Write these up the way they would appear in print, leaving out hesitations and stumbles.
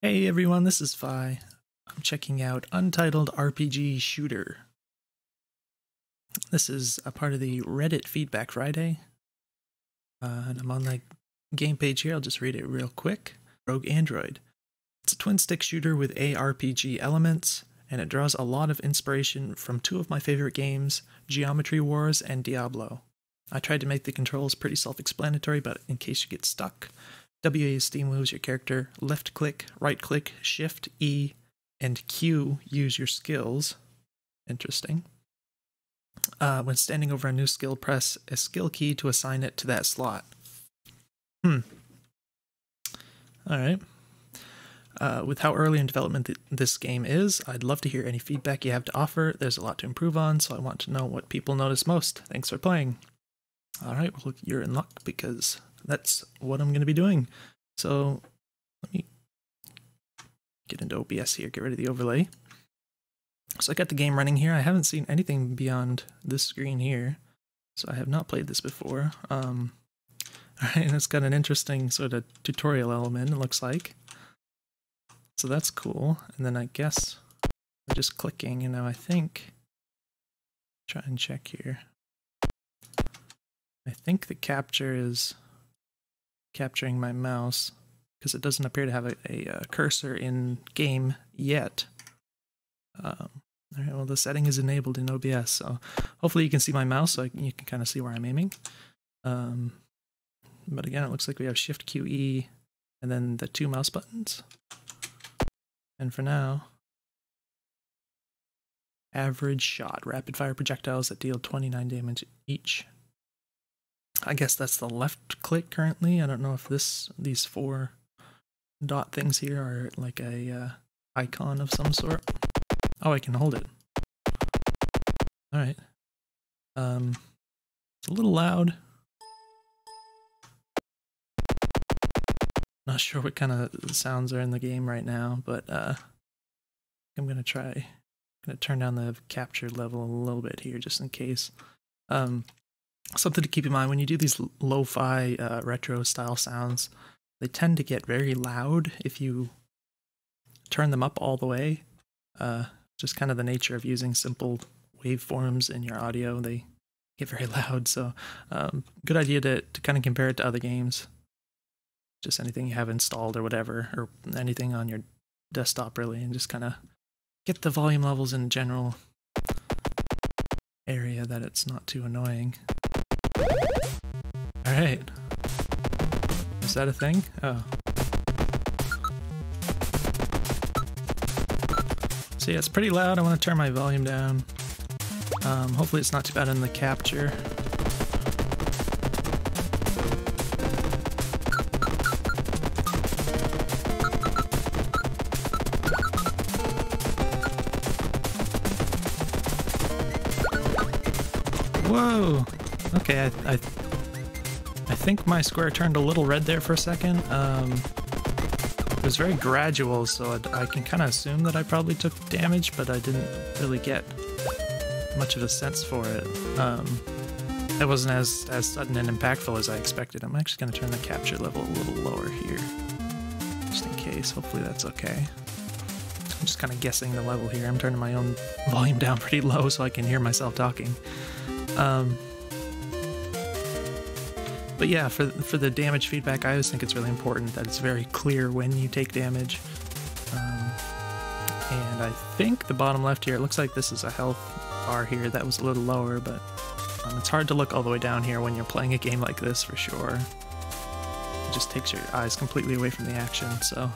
Hey everyone, this is Phi. I'm checking out Untitled RPG Shooter. This is a part of the Reddit Feedback Friday. And I'm on the game page here. I'll just read it real quick. Rogue Android. It's a twin-stick shooter with ARPG elements, and it draws a lot of inspiration from two of my favorite games, Geometry Wars and Diablo. I tried to make the controls pretty self-explanatory, but in case you get stuck, WASD moves your character, left click, right click, shift, E, and Q use your skills. Interesting. When standing over a new skill, press a skill key to assign it to that slot. Alright. With how early in development this game is, I'd love to hear any feedback you have to offer. There's a lot to improve on, so I want to know what people notice most. Thanks for playing. Alright, well, you're in luck because that's what I'm going to be doing. So let me get into OBS here, get rid of the overlay. So I got the game running here. I haven't seen anything beyond this screen here, so I have not played this before. Alright, and it's got an interesting sort of tutorial element, it looks like. So that's cool. And then I guess I'm just clicking, and now I think, try and check here. I think the capture is capturing my mouse, because it doesn't appear to have a cursor in game yet. Alright, well, the setting is enabled in OBS, so hopefully you can see my mouse, so you can kind of see where I'm aiming. But again, it looks like we have Shift QE and then the two mouse buttons. And for now, average shot, rapid fire projectiles that deal 29 damage each. I guess that's the left click currently. I don't know if these four dot things here are like a icon of some sort. Oh, I can hold it. Alright. It's a little loud. Not sure what kind of sounds are in the game right now, but I'm gonna turn down the capture level a little bit here just in case. Something to keep in mind when you do these lo-fi retro style sounds, they tend to get very loud if you turn them up all the way. Just kind of the nature of using simple waveforms in your audio, they get very loud, so good idea to kind of compare it to other games. Just anything you have installed or whatever, or anything on your desktop really, and just kind of get the volume levels in a general area that it's not too annoying. Alright. Is that a thing? Oh. So yeah, it's pretty loud. I want to turn my volume down. Hopefully it's not too bad in the capture. Whoa! Okay, I think my square turned a little red there for a second. It was very gradual, so I can kind of assume that I probably took damage, but I didn't really get much of a sense for it. That wasn't as sudden and impactful as I expected. I'm actually going to turn the capture level a little lower here, just in case. Hopefully that's okay. I'm just kind of guessing the level here. I'm turning my own volume down pretty low so I can hear myself talking. But yeah, for the damage feedback, I always think it's really important that it's very clear when you take damage. And I think the bottom left here, it looks like this is a health bar here that was a little lower, but it's hard to look all the way down here when you're playing a game like this for sure. It just takes your eyes completely away from the action, so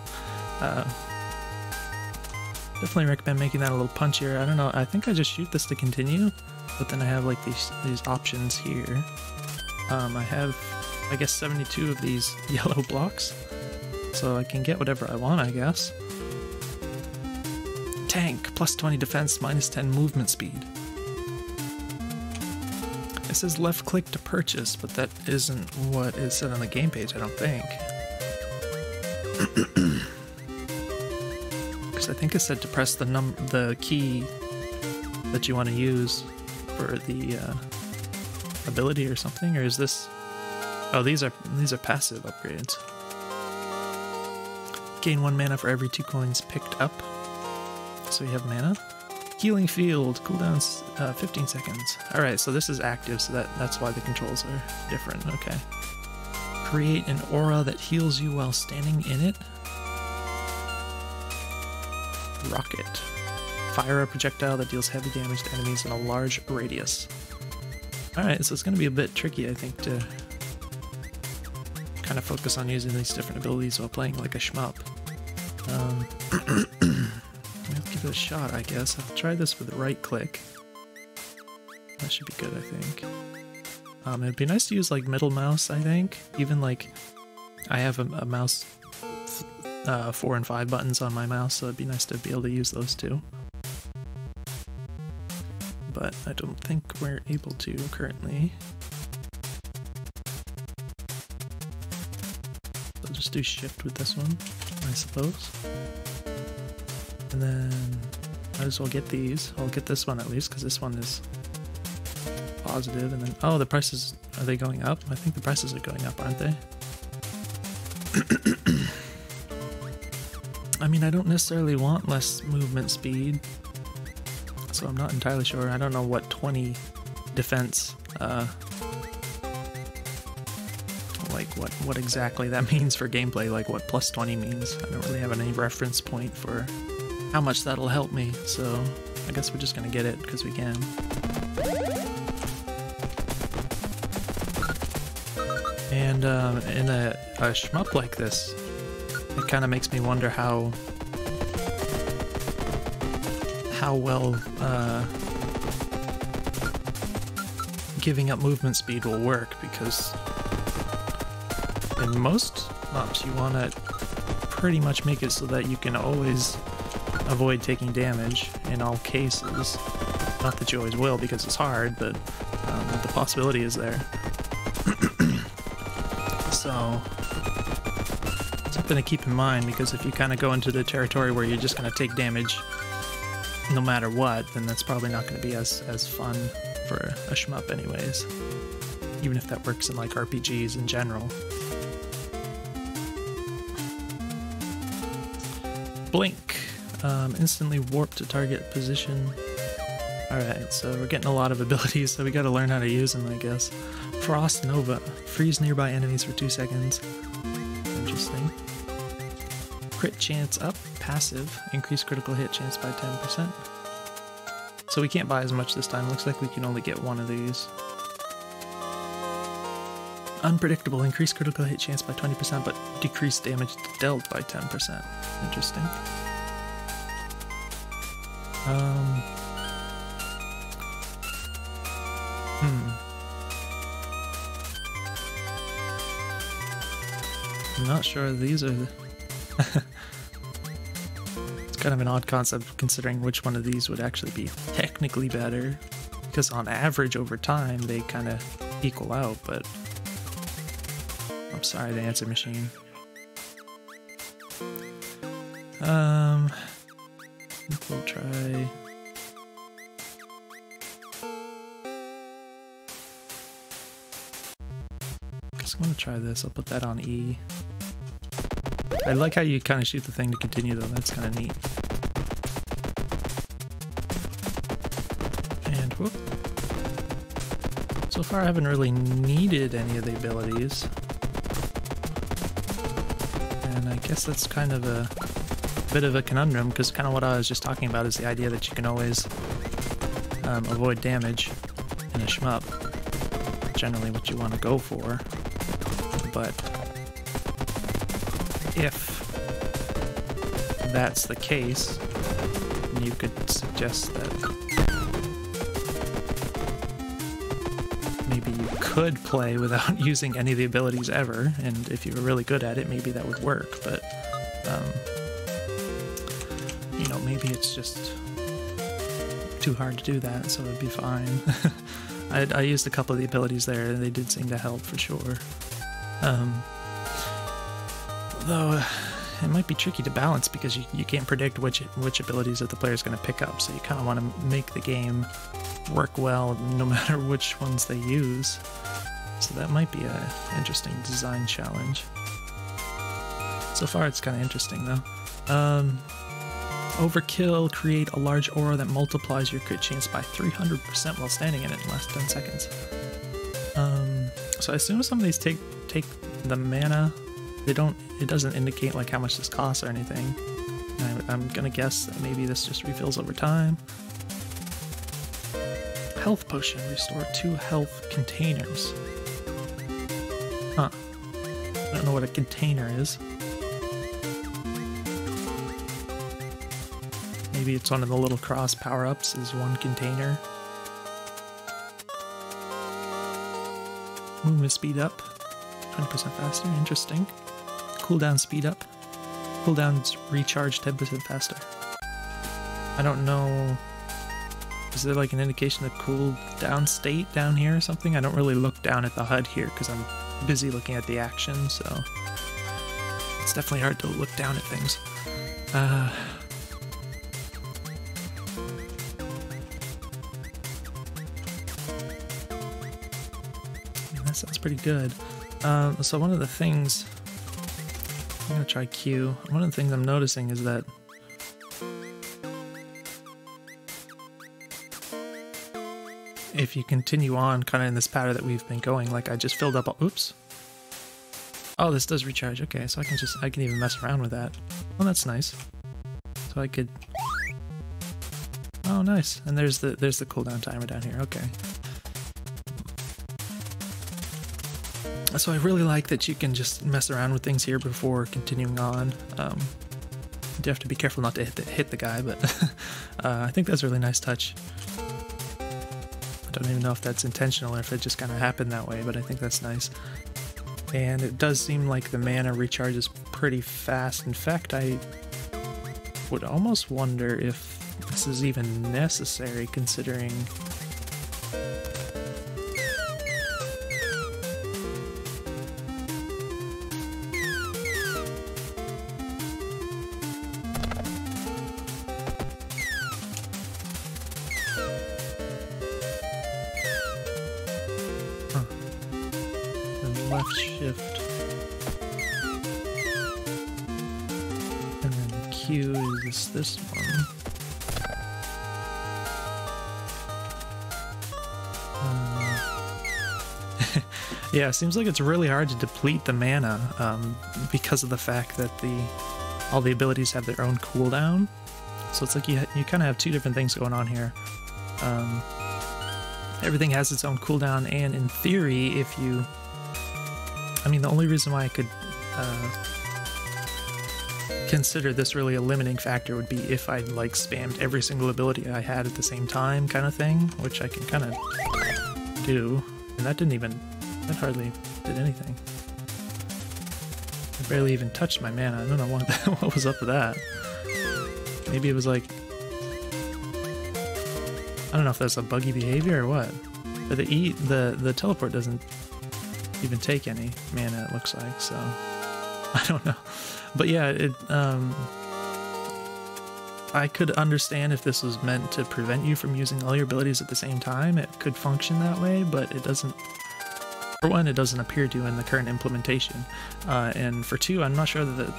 definitely recommend making that a little punchier. I don't know, I think I just shoot this to continue, but then I have like these options here. I have, I guess, 72 of these yellow blocks, so I can get whatever I want, I guess. Tank, plus 20 defense, minus 10 movement speed. It says left click to purchase, but that isn't what is said on the game page, I don't think. Because I think it said to press the key that you want to use for the ability or something, or is this? Oh, these are passive upgrades. Gain 1 mana for every 2 coins picked up. So we have mana. Healing field, cooldowns 15 seconds. Alright, so this is active, so that's why the controls are different. Okay. Create an aura that heals you while standing in it. Rocket. Fire a projectile that deals heavy damage to enemies in a large radius. Alright, so it's going to be a bit tricky, I think, to kind of focus on using these different abilities while playing like a shmup. Let's give it a shot, I guess. I'll try this with the right click. That should be good, I think. It'd be nice to use like middle mouse, I think. Even like, I have a mouse, 4 and 5 buttons on my mouse, so it'd be nice to be able to use those too. But I don't think we're able to currently. I'll just do shift with this one, I suppose. And then might as well get these. I'll get this one at least, because this one is positive. And then, oh, the prices, are they going up? I think the prices are going up, aren't they? I mean, I don't necessarily want less movement speed, so I'm not entirely sure. I don't know what 20 defense, like what exactly that means for gameplay, like what plus 20 means. I don't really have any reference point for how much that'll help me, so I guess we're just gonna get it because we can. And in a shmup like this, it kind of makes me wonder how well giving up movement speed will work, because in most maps you want to pretty much make it so that you can always avoid taking damage in all cases. Not that you always will, because it's hard, but the possibility is there. So something to keep in mind, because if you kind of go into the territory where you're just going to take damage no matter what, then that's probably not going to be as fun for a shmup anyways, even if that works in like RPGs in general. Blink. Instantly warp to target position. Alright, so we're getting a lot of abilities, so we gotta learn how to use them, I guess. Frost Nova. Freeze nearby enemies for 2 seconds. Interesting. Crit chance up. Passive. Increase critical hit chance by 10%. So we can't buy as much this time. Looks like we can only get one of these. Unpredictable. Increase critical hit chance by 20%, but decrease damage dealt by 10%. Interesting. I'm not sure these are the It's kind of an odd concept considering which one of these would actually be technically better, because on average over time they kind of equal out, but I'm sorry, the answer machine. I think we'll try. Guess I'm gonna try this. I'll put that on E. I like how you kind of shoot the thing to continue though, that's kind of neat. And whoop. So far I haven't really needed any of the abilities. And I guess that's kind of a bit of a conundrum, because kind of what I was just talking about is the idea that you can always avoid damage in a shmup. Generally what you want to go for. But if that's the case, you could suggest that maybe you could play without using any of the abilities ever, and if you were really good at it, maybe that would work, but you know, maybe it's just too hard to do that, so it'd be fine. I used a couple of the abilities there, and they did seem to help for sure. Though it might be tricky to balance, because you can't predict which abilities that the player's going to pick up, so you kind of want to make the game work well no matter which ones they use. So that might be an interesting design challenge. So far it's kind of interesting though. Overkill, create a large aura that multiplies your crit chance by 300% while standing in it in the last 10 seconds. So I assume some of these take the mana. They don't, it doesn't indicate like how much this costs or anything. I'm gonna guess that maybe this just refills over time. Health potion, restore 2 health containers. Huh. I don't know what a container is. Maybe it's one of the little cross power-ups is 1 container. Movement speed up, 20% faster, interesting. Cooldown speed up. Cooldowns recharge 10% faster. I don't know, is there like an indication of cooldown state down here or something? I don't really look down at the HUD here because I'm busy looking at the action, so it's definitely hard to look down at things. That sounds pretty good. So one of the things, I'm gonna try Q. One of the things I'm noticing is that if you continue on kind of in this pattern that we've been going, like I just filled up, oops. Oh, this does recharge. Okay, so I can even mess around with that. Oh, that's nice. So I could, oh nice. And there's the cooldown timer down here. Okay. So I really like that you can just mess around with things here before continuing on. You have to be careful not to hit the guy, but I think that's a really nice touch. I don't even know if that's intentional or if it just kind of happened that way, but I think that's nice. And it does seem like the mana recharges pretty fast. In fact, I would almost wonder if this is even necessary considering left shift, and then Q is this one. Yeah, it seems like it's really hard to deplete the mana because of the fact that all the abilities have their own cooldown. So it's like you kind of have 2 different things going on here. Everything has its own cooldown, and in theory, if you, I mean, the only reason why I could consider this really a limiting factor would be if I like spammed every single ability I had at the same time, kind of thing, which I can kind of do, and that hardly did anything. I barely even touched my mana. I don't know what was up with that. Maybe it was like, I don't know if that's a buggy behavior or what. But the teleport doesn't even take any mana, it looks like, so I don't know. But yeah, I could understand if this was meant to prevent you from using all your abilities at the same time. It could function that way, but it doesn't. For one, it doesn't appear to in the current implementation, and for 2, I'm not sure that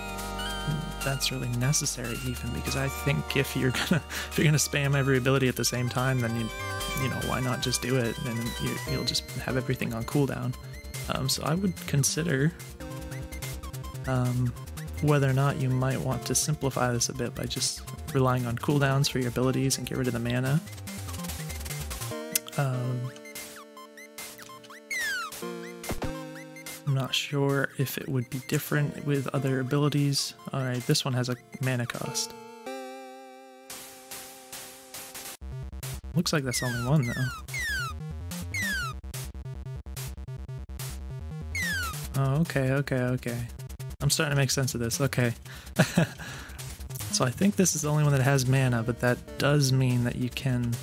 that's really necessary even, because I think if you're gonna spam every ability at the same time, then you know, why not just do it, and you'll just have everything on cooldown. So I would consider whether or not you might want to simplify this a bit by just relying on cooldowns for your abilities and get rid of the mana. I'm not sure if it would be different with other abilities. Alright, this one has a mana cost. Looks like that's only one though. Oh, okay. I'm starting to make sense of this, okay. So I think this is the only one that has mana, but that does mean that you can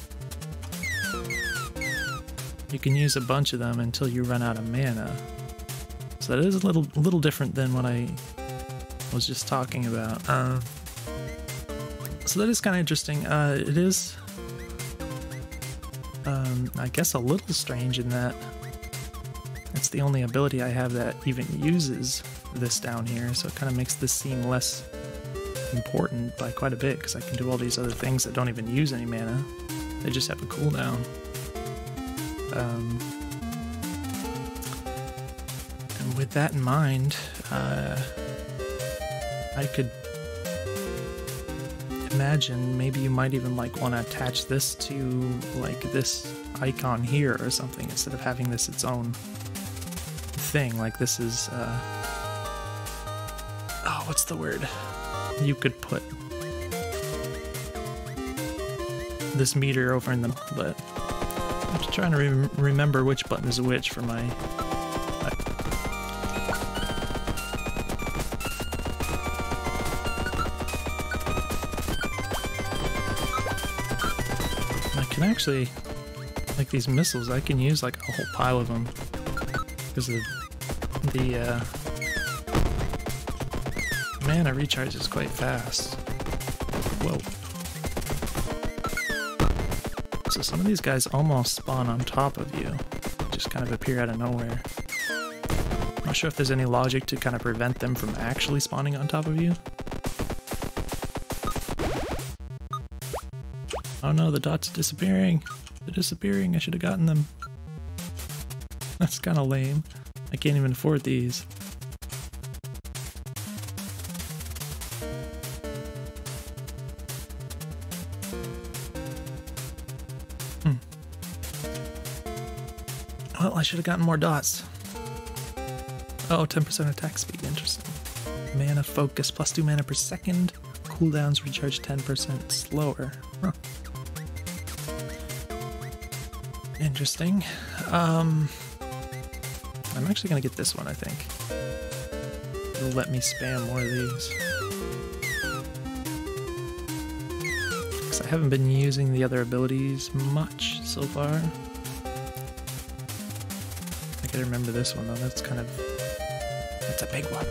use a bunch of them until you run out of mana. So that is a little different than what I was just talking about. So that is kind of interesting. It is, I guess, a little strange in that it's the only ability I have that even uses this down here, so it kind of makes this seem less important by quite a bit, because I can do all these other things that don't even use any mana. They just have a cooldown. And with that in mind, I could imagine maybe you might even like want to attach this to like this icon here or something, instead of having this its own thing. Like this is oh, what's the word? You could put this meter over in the, but I'm just trying to remember which button is which for my actually, like these missiles, I can use like a whole pile of them because of the mana recharge is quite fast. Whoa. So some of these guys almost spawn on top of you, just kind of appear out of nowhere. I'm not sure if there's any logic to kind of prevent them from actually spawning on top of you. Oh no, the dots are disappearing. They're disappearing. I should have gotten them. That's kind of lame. I can't even afford these. Well, I should have gotten more dots. Oh, 10% attack speed. Interesting. Mana focus, plus 2 mana per second. Cooldowns recharge 10% slower. Huh. Interesting. I'm actually gonna get this one, I think. It'll let me spam more of these. Because I haven't been using the other abilities much so far. I gotta remember this one though, that's kind of... that's a big one.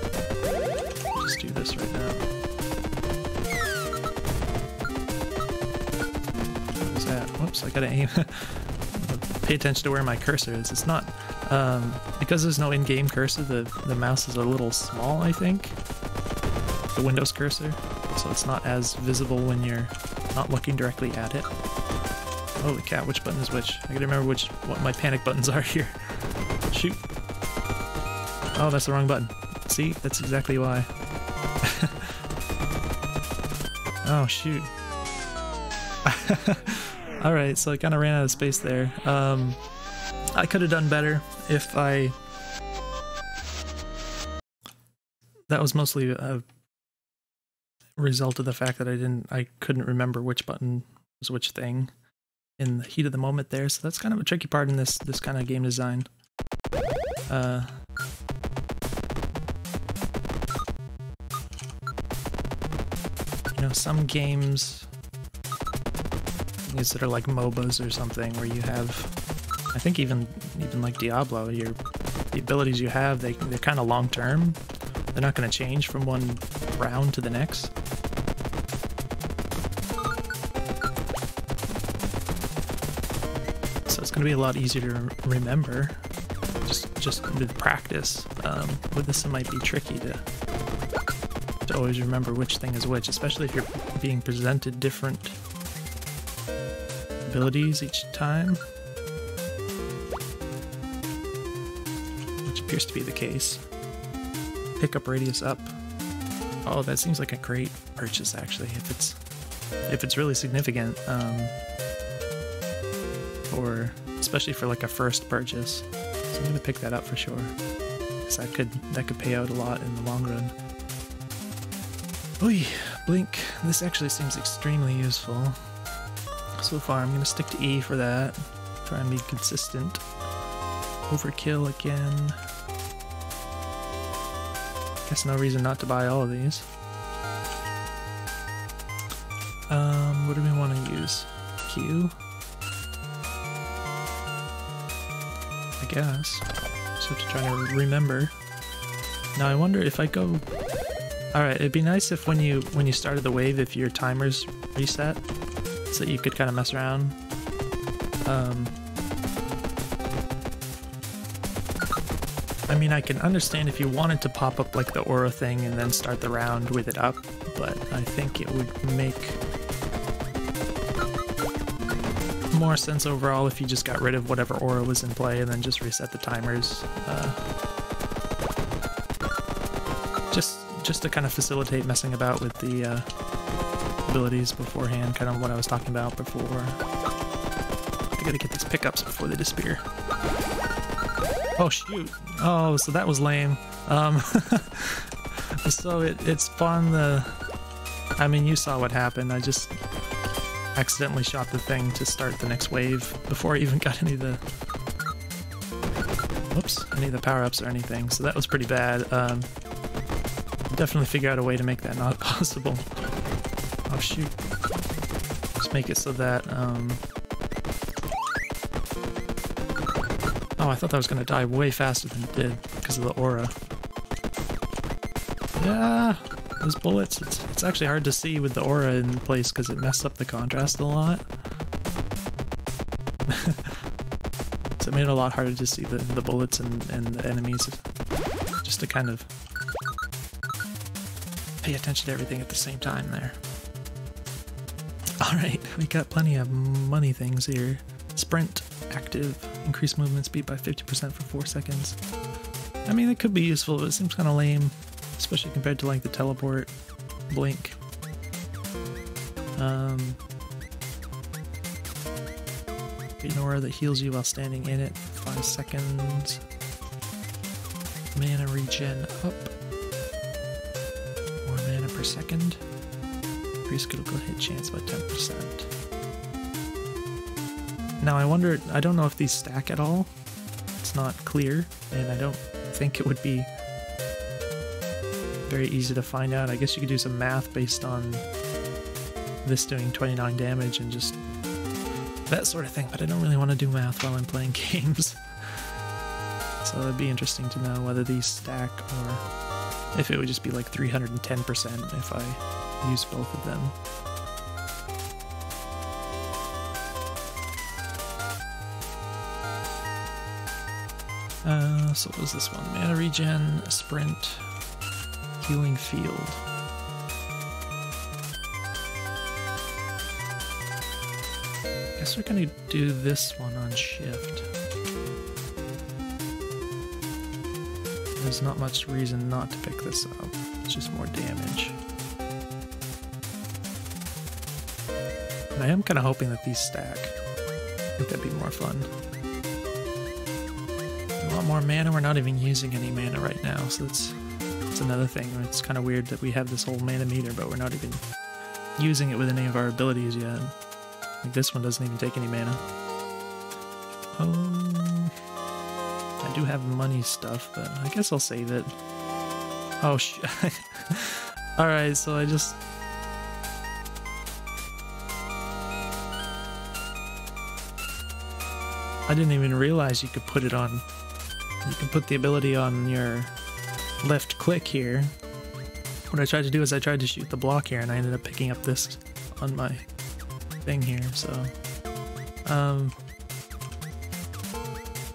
I'll just do this right now. What was that? Whoops, I gotta aim. Pay attention to where my cursor is. It's not, because there's no in-game cursor, the mouse is a little small, I think. The Windows cursor, so it's not as visible when you're not looking directly at it. Holy cow, which button is which? I gotta remember what my panic buttons are here. Shoot. Oh, that's the wrong button. See, that's exactly why. Oh, shoot. Alright, so I kind of ran out of space there. I could have done better if I... That was mostly a result of the fact that I couldn't remember which button was which thing in the heat of the moment there, so that's kind of a tricky part in this kind of game design. You know, some games... that are like MOBAs or something, where you have, I think even like Diablo, the abilities you have, they're kind of long term. They're not going to change from one round to the next. So it's going to be a lot easier to remember, just with practice. With this, it might be tricky to always remember which thing is which, especially if you're being presented different abilities each time, which appears to be the case. Pickup radius up. Oh, that seems like a great purchase actually, if it's really significant, or especially for like a first purchase. So I'm gonna pick that up for sure, because that could pay out a lot in the long run. Oy, blink. This actually seems extremely useful. So far, I'm going to stick to E for that. Try and be consistent. Overkill again. Guess no reason not to buy all of these. What do we want to use? Q? I guess. Just have to try to remember. Now I wonder if I go... Alright, it'd be nice if when you started the wave, if your timer's reset, so that you could kind of mess around. I mean, I can understand if you wanted to pop up like the aura thing and then start the round with it up, but I think it would make more sense overall if you just got rid of whatever aura was in play and then just reset the timers. Just to kind of facilitate messing about with the abilities beforehand, kind of what I was talking about before. I gotta get these pickups before they disappear. Oh shoot! Oh, so that was lame. So it spawned the... I mean, you saw what happened. I just accidentally shot the thing to start the next wave before I even got any of the... Whoops, any of the power-ups or anything. So that was pretty bad. Definitely figure out a way to make that not possible. Oh shoot. Just make it so that, Oh, I thought that was gonna die way faster than it did because of the aura. Yeah, those bullets, it's actually hard to see with the aura in place because it messed up the contrast a lot. So it made it a lot harder to see the bullets and the enemies. Just to kind of pay attention to everything at the same time there. Alright, we got plenty of money things here. Sprint, active, increase movement speed by 50% for 4 seconds. I mean, it could be useful, but it seems kind of lame, especially compared to like the teleport, blink. An aura that heals you while standing in it, 5 seconds. Mana regen up. More mana per second. Increase critical hit chance by 10%. Now I wonder, I don't know if these stack at all. It's not clear, and I don't think it would be very easy to find out. I guess you could do some math based on this doing 29 damage and just that sort of thing, but I don't really want to do math while I'm playing games. So it'd be interesting to know whether these stack or if it would just be like 310% if I use both of them. So what was this one? Mana regen, sprint, healing field. Guess we're gonna do this one on shift. There's not much reason not to pick this up. It's just more damage. And I am kind of hoping that these stack. I think that'd be more fun. A lot more mana. We're not even using any mana right now, so that's another thing. It's kind of weird that we have this whole mana meter, but we're not even using it with any of our abilities yet. Like this one doesn't even take any mana. I do have money stuff, but I guess I'll save it. Oh shit. Alright, so I didn't even realize you could put it on. You can put the ability on your left click here. What I tried to do is I tried to shoot the block here and I ended up picking up this on my thing here, so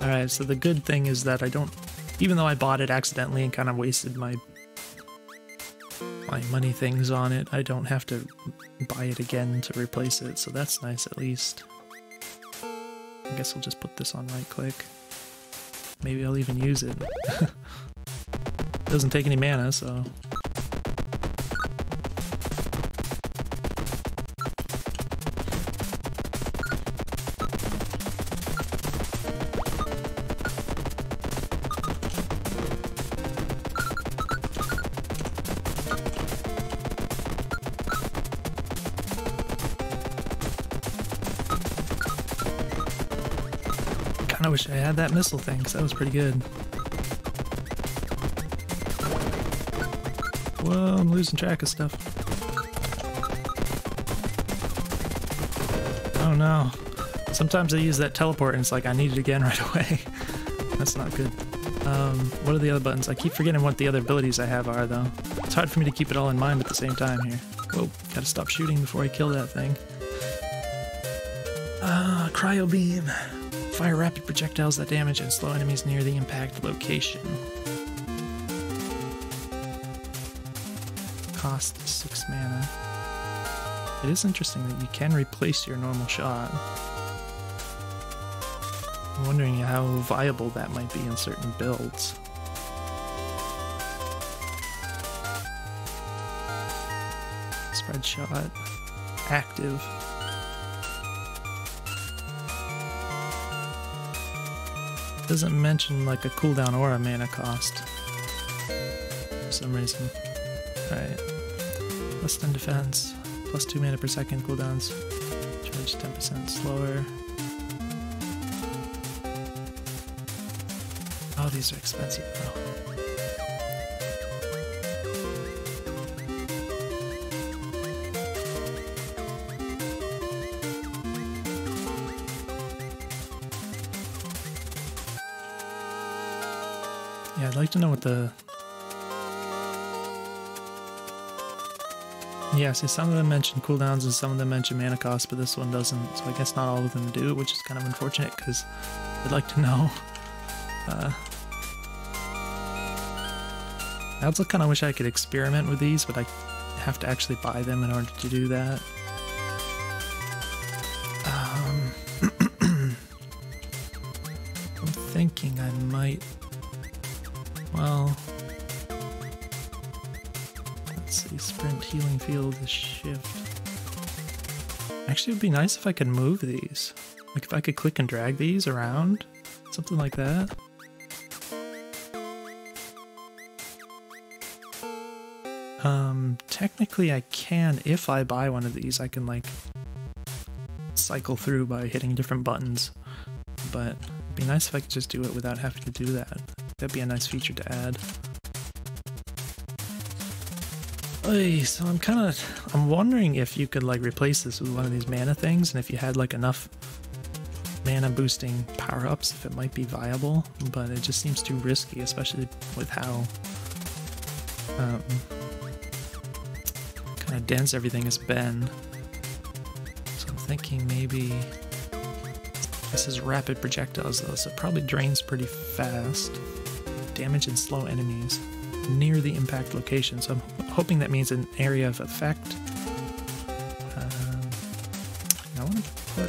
alright, so the good thing is that I don't, even though I bought it accidentally and kind of wasted my money things on it, I don't have to buy it again to replace it, so that's nice at least. I guess I'll just put this on right click. Maybe I'll even use it. Doesn't take any mana, so... I wish I had that missile thing, because that was pretty good. Whoa, I'm losing track of stuff. Oh no. Sometimes I use that teleport and it's like I need it again right away. That's not good. What are the other buttons? I keep forgetting what the other abilities I have are, though. It's hard for me to keep it all in mind at the same time here. Whoa, gotta stop shooting before I kill that thing. Cryo beam. Fire rapid projectiles that damage and slow enemies near the impact location. Cost 6 mana. It is interesting that you can replace your normal shot. I'm wondering how viable that might be in certain builds. Spread shot. Active. Doesn't mention like a cooldown or a mana cost for some reason. Alright. Plus 10 defense, plus 2 mana per second cooldowns, charge 10% slower. Oh, these are expensive though. Yeah, I'd like to know what the... Yeah, see, some of them mention cooldowns and some of them mention mana cost, but this one doesn't, so I guess not all of them do, which is kind of unfortunate, because I'd like to know. I also kind of wish I could experiment with these, but I have to actually buy them in order to do that. I'm thinking I might... Well... Let's see, sprint, healing field, shift. Actually, it would be nice if I could move these. Like if I could click and drag these around, something like that. Technically I can, if I buy one of these, I can like cycle through by hitting different buttons. But it'd be nice if I could just do it without having to do that. That'd be a nice feature to add. Oy, so I'm wondering if you could like replace this with one of these mana things, and if you had like enough mana boosting power-ups, if it might be viable, but it just seems too risky, especially with how kind of dense everything has been. So I'm thinking maybe this is rapid projectiles though, so it probably drains pretty fast. Damage and slow enemies near the impact location, so I'm hoping that means an area of effect. I want to put...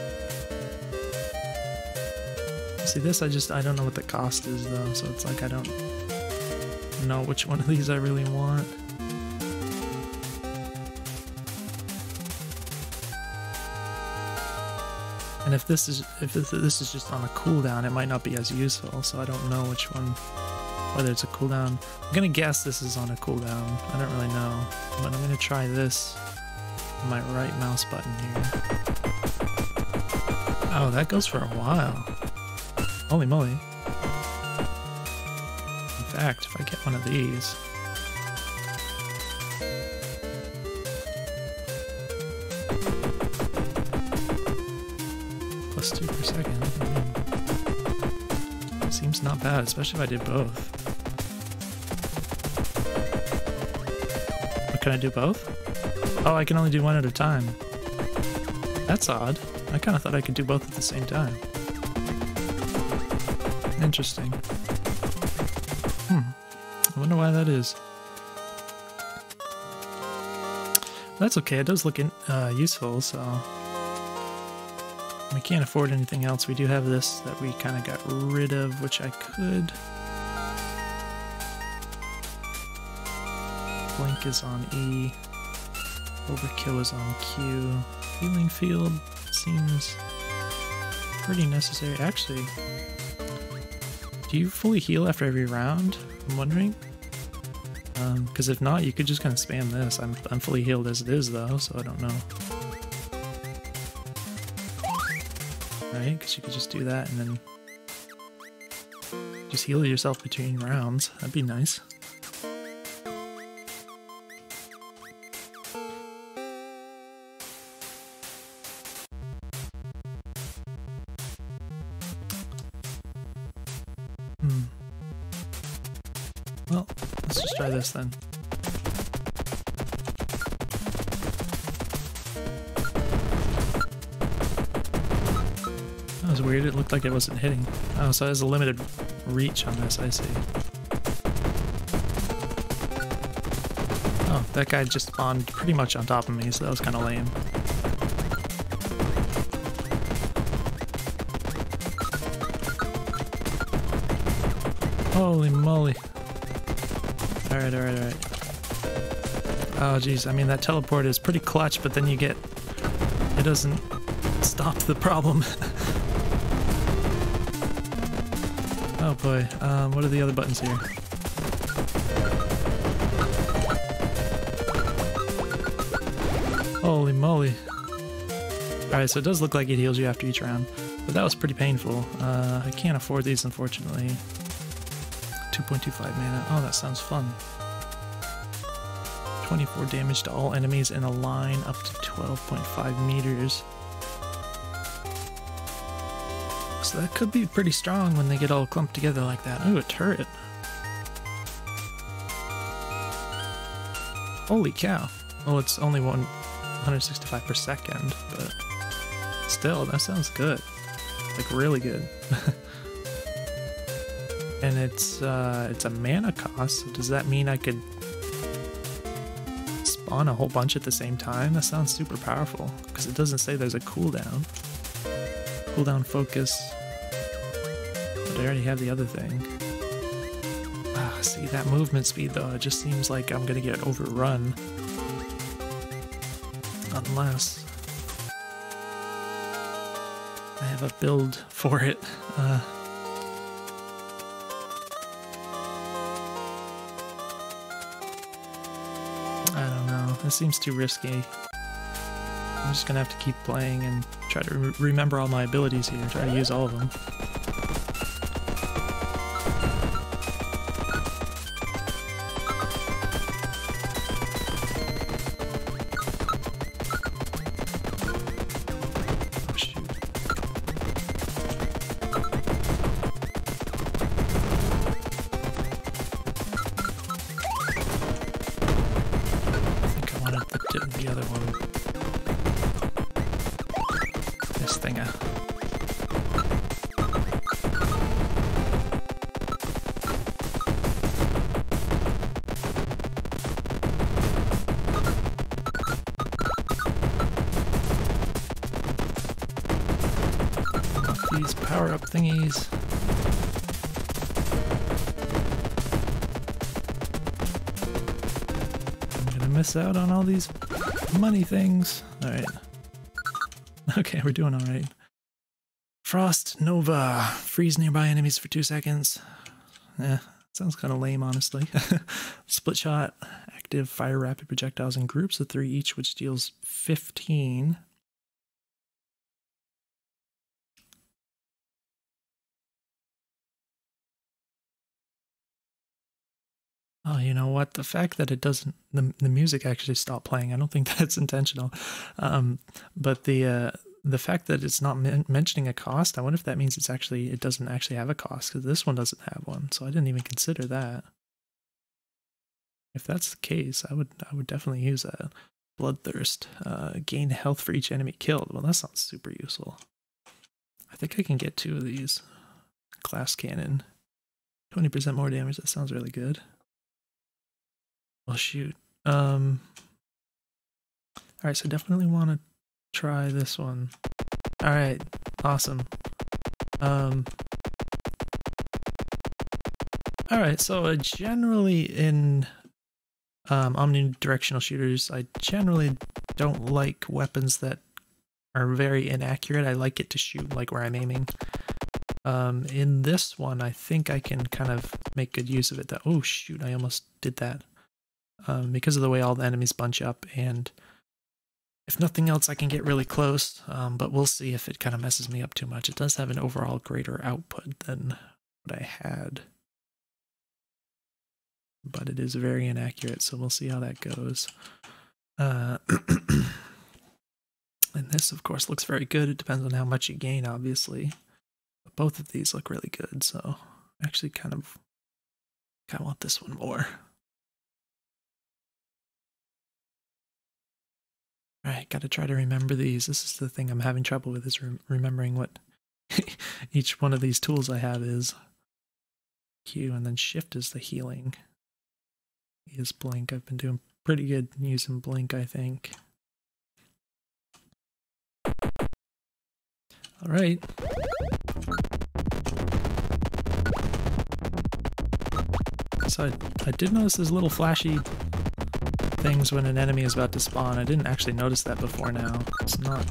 See this, I don't know what the cost is though, so it's like I don't know which one of these I really want. And if this is just on a cooldown, it might not be as useful, so I don't know which one, whether it's a cooldown. I'm gonna guess this is on a cooldown. I don't really know, but I'm gonna try this on my right mouse button here. Oh, that goes for a while. Holy moly. In fact, if I get one of these... Plus 2 per second. Seems not bad, especially if I did both. But can I do both? Oh, I can only do one at a time. That's odd. I kind of thought I could do both at the same time. Interesting. I wonder why that is. That's okay, it does look useful, so... We can't afford anything else. We do have this that we kind of got rid of, which I could... Blink is on E. Overkill is on Q. Healing field seems pretty necessary. Actually, do you fully heal after every round? I'm wondering. Because if not, you could just kind of spam this. I'm fully healed as it is though, so I don't know. Right? Because you could just do that and then just heal yourself between rounds. That'd be nice. Well, let's just try this then. Oh, was weird, it looked like it wasn't hitting. Oh, so it has a limited reach on this, I see. Oh, that guy just spawned pretty much on top of me, so that was kind of lame. Holy moly. Alright, alright, alright. Oh geez, I mean that teleport is pretty clutch, but then you get... it doesn't stop the problem. Oh boy, what are the other buttons here? Holy moly. Alright, so it does look like it heals you after each round, but that was pretty painful. I can't afford these, unfortunately. 2.25 mana. Oh, that sounds fun. 24 damage to all enemies in a line up to 12.5 meters. So that could be pretty strong when they get all clumped together like that. Ooh, a turret. Holy cow. Well, it's only 165 per second, but still, that sounds good. Like, really good. And it's a mana cost, so does that mean I could spawn a whole bunch at the same time? That sounds super powerful, because it doesn't say there's a cooldown. Cooldown focus. But I already have the other thing. Ah, see, that movement speed though, it just seems like I'm gonna get overrun. Unless I have a build for it. I don't know. This seems too risky. I'm just gonna have to keep playing and try to remember all my abilities here, try to use all of them. Oh shoot. I think I wanted the other one. This thinga. These power-up thingies. I'm gonna miss out on all these money things. Alright. Okay, we're doing alright. Frost Nova. Freeze nearby enemies for 2 seconds. Eh, sounds kind of lame, honestly. Split shot. Active fire rapid projectiles in groups of 3 each, which deals 15. Oh, you know what? The fact that it doesn't, the music actually stopped playing. I don't think that's intentional. But the fact that it's not mentioning a cost, I wonder if that means it doesn't actually have a cost, because this one doesn't have one. So I didn't even consider that. If that's the case, I would definitely use that. Bloodthirst. Gain health for each enemy killed. Well, that sounds super useful. I think I can get 2 of these. Glass cannon. 20% more damage. That sounds really good. Well, shoot. Alright, so definitely want to try this one. Alright, awesome. Alright, so generally in omnidirectional shooters, I generally don't like weapons that are very inaccurate. I like it to shoot like where I'm aiming. In this one, I think I can kind of make good use of it. Oh shoot, I almost did that. Because of the way all the enemies bunch up, and if nothing else, I can get really close, but we'll see if it kind of messes me up too much. It does have an overall greater output than what I had, but it is very inaccurate, so we'll see how that goes. And this, of course, looks very good. It depends on how much you gain, obviously. But both of these look really good, so I actually kind of want this one more. Alright, gotta try to remember these. This is the thing I'm having trouble with, is remembering what each one of these tools I have is. Q, and then shift is the healing. E is blink. I've been doing pretty good using blink, I think. All right. So I did notice those little flashy things when an enemy is about to spawn. I didn't actually notice that before now. It's not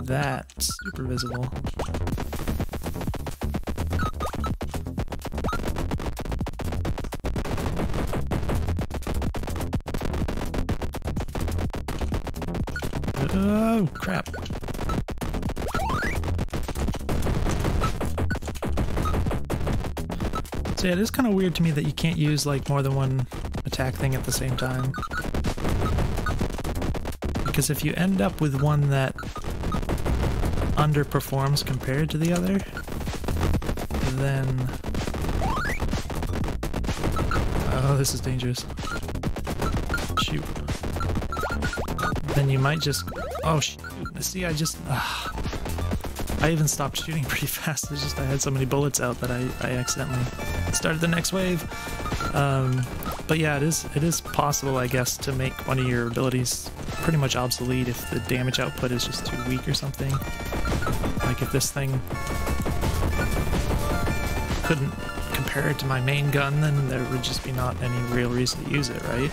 that super visible. Oh, crap. So yeah, it is kind of weird to me that you can't use like more than one attack thing at the same time. Because if you end up with one that underperforms compared to the other, then... Oh, this is dangerous. Shoot. Then you might just... Oh, shoot. See, I just... I even stopped shooting pretty fast. It's just I had so many bullets out that I accidentally started the next wave. But yeah, it is possible, I guess, to make one of your abilities pretty much obsolete if the damage output is just too weak or something. Like if this thing couldn't compare it to my main gun, then there would just be not any real reason to use it, right?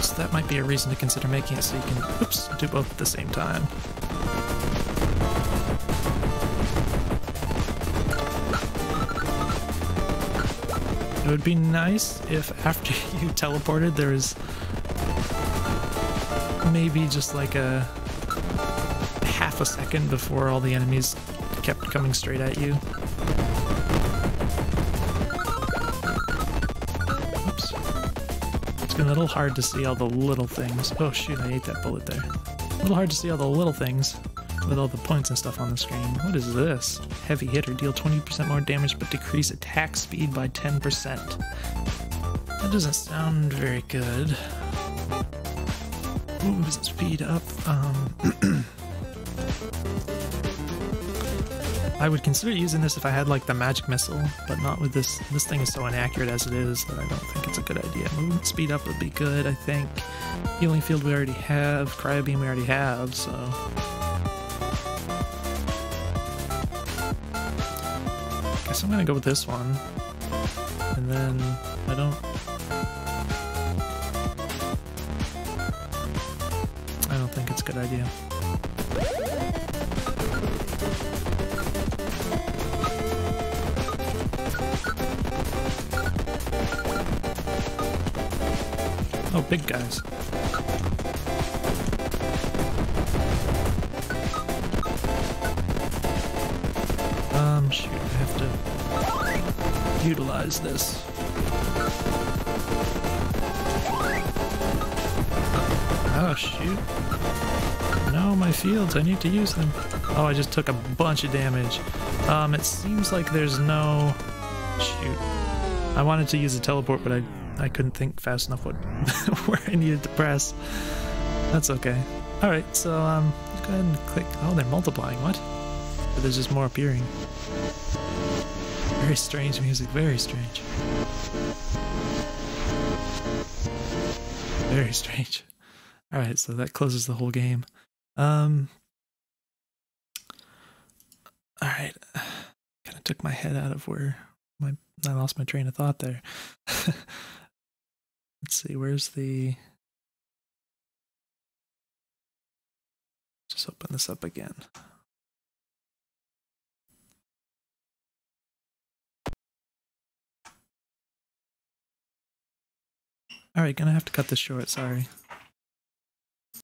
So that might be a reason to consider making it so you can, oops, do both at the same time. It would be nice if after you teleported there was maybe just like a half a second before all the enemies kept coming straight at you. Oops. It's been a little hard to see all the little things. Oh shoot, I ate that bullet there. A little hard to see all the little things with all the points and stuff on the screen. What is this? Heavy hitter, deal 20% more damage but decrease attack speed by 10%. That doesn't sound very good. Moves speed up. I would consider using this if I had like the magic missile, but not with this. This thing is so inaccurate as it is that I don't think it's a good idea. Movement speed up would be good, I think. Healing field we already have. Cryo beam we already have, so... Guess I'm gonna go with this one, and then I don't think it's a good idea. Oh, big guys. Shoot, I have to utilize this. Oh, shoot. No, my fields, I need to use them. Oh, I just took a bunch of damage. It seems like there's no... Shoot. I wanted to use a teleport, but I couldn't think fast enough what where I needed to press. That's okay. Alright, so, let's go ahead and click... Oh, they're multiplying, what? But there's just more appearing. Very strange music, very strange. Very strange. Alright, so that closes the whole game. Alright. Kinda took my head out of where I lost my train of thought there. Let's see, where's the... Just open this up again. Alright, gonna have to cut this short, sorry.